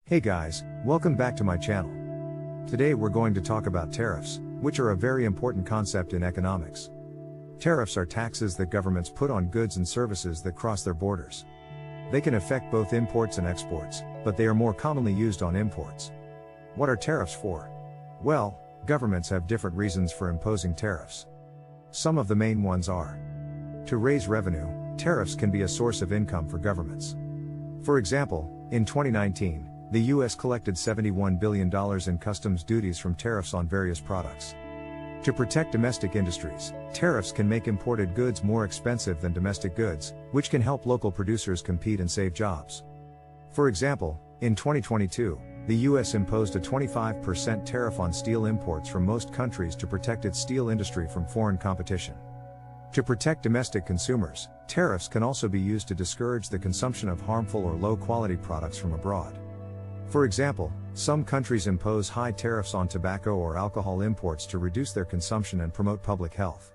Hey guys, welcome back to my channel. Today we're going to talk about tariffs, which are a very important concept in economics. Tariffs are taxes that governments put on goods and services that cross their borders. They can affect both imports and exports, but they are more commonly used on imports. What are tariffs for? Well, governments have different reasons for imposing tariffs. Some of the main ones are: to raise revenue, tariffs can be a source of income for governments. For example, in 2019, the US collected $71 billion in customs duties from tariffs on various products. To protect domestic industries, tariffs can make imported goods more expensive than domestic goods, which can help local producers compete and save jobs. For example, in 2022, the US imposed a 25% tariff on steel imports from most countries to protect its steel industry from foreign competition. To protect domestic consumers, tariffs can also be used to discourage the consumption of harmful or low-quality products from abroad. For example, some countries impose high tariffs on tobacco or alcohol imports to reduce their consumption and promote public health.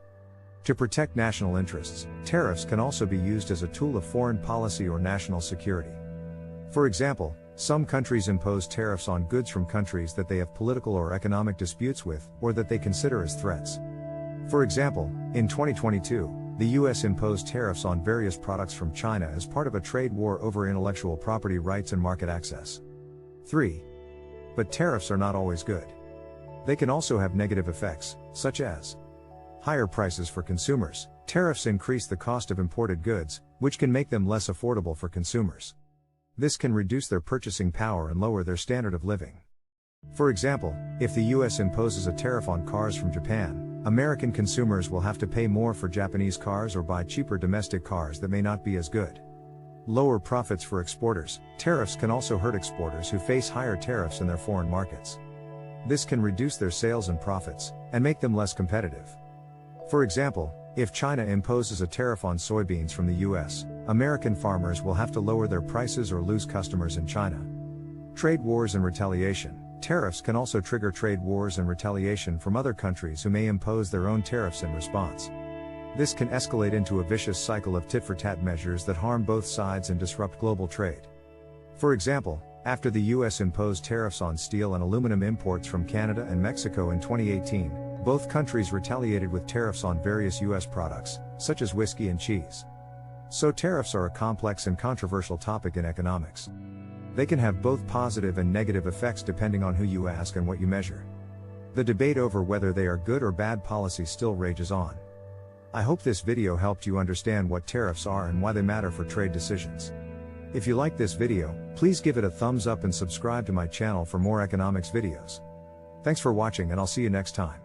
To protect national interests, tariffs can also be used as a tool of foreign policy or national security. For example, some countries impose tariffs on goods from countries that they have political or economic disputes with, or that they consider as threats. For example, in 2022, the US imposed tariffs on various products from China as part of a trade war over intellectual property rights and market access. 3. But tariffs are not always good. They can also have negative effects, such as higher prices for consumers. Tariffs increase the cost of imported goods, which can make them less affordable for consumers. This can reduce their purchasing power and lower their standard of living. For example, if the US imposes a tariff on cars from Japan, American consumers will have to pay more for Japanese cars or buy cheaper domestic cars that may not be as good. Lower profits for exporters. Tariffs can also hurt exporters who face higher tariffs in their foreign markets. This can reduce their sales and profits, and make them less competitive. For example, if China imposes a tariff on soybeans from the US, American farmers will have to lower their prices or lose customers in China. Trade wars and retaliation. Tariffs can also trigger trade wars and retaliation from other countries who may impose their own tariffs in response. This can escalate into a vicious cycle of tit-for-tat measures that harm both sides and disrupt global trade. For example, after the US imposed tariffs on steel and aluminum imports from Canada and Mexico in 2018, both countries retaliated with tariffs on various US products, such as whiskey and cheese. So tariffs are a complex and controversial topic in economics. They can have both positive and negative effects depending on who you ask and what you measure. The debate over whether they are good or bad policy still rages on. I hope this video helped you understand what tariffs are and why they matter for trade decisions. If you like this video, please give it a thumbs up and subscribe to my channel for more economics videos. Thanks for watching, and I'll see you next time.